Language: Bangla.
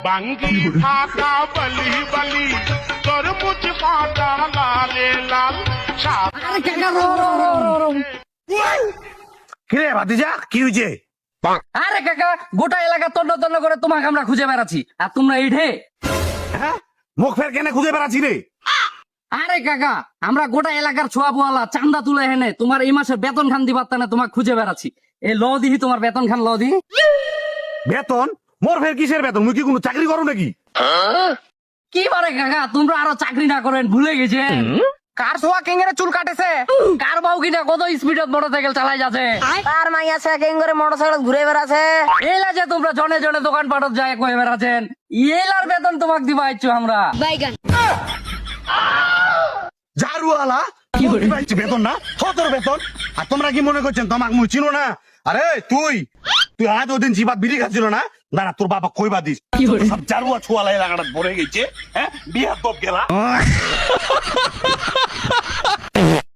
বাঙ্গি ফাটা বলি বলি তরমুজ ফাটা লালে লাল আরে কাকা রো রো রো রো রো। কিরে ভাতিজা কি হয়েছে? আরে কাকা গোটা এলাকা তন্ন তন্ন করে তোমাকে আমরা খুঁজে বেড়াচ্ছি আর তোমরা এইঠে। হ্যাঁ মুখ ফের কেন খুঁজে বেড়াচ্ছি রে? আরে কাকা আমরা গোটা এলাকার ছোয়া পোয়ালা চান্দা তুলে হেনে তোমার এই মাসে বেতন খান দিবার না তোমাকে খুঁজে বেড়াচ্ছি। এই ল দিহি তোমার বেতন খান ল দিহি। বেতন? মোর ফের কিসের বেতন? মুই কি কোনো চাকরি করো নাকি? কি বারে কাকা তোমরা আরো চাকরি না করেন ভুলে গেছে? কার ছোয়া কেঙ্গেরে চুল কাটেছে, কার বউ কিনা কত স্পিডত মোটরসাইকেল চালাই যাচ্ছে, তার মাইয়া সে কেঙ্গরে মোটরসাইকেল ঘুরে বেড়াছে। এইলা যে তোমরা জনে জনে দোকান পাটত যায় কয়ে বেড়াচ্ছেন, এইলার বেতন তোমাকে দিবা ইচ্ছু আমরা। ঝাড়ুওয়ালা কি পাইছি বেতন না? তোর বেতন? আর তোমরা কি মনে করছেন তোমাকে মুই চিনো না? আরে তুই তুই আজ ওদিন জিবাত বিড়ি খাচ্ছিল না? দাঁড়া তোর বাবা কইবা দিস। সব ঝাড়ুয়া ছোয়ালা এলাকাটা ভরে গেছে। হ্যাঁ বিয়া তো গেলা।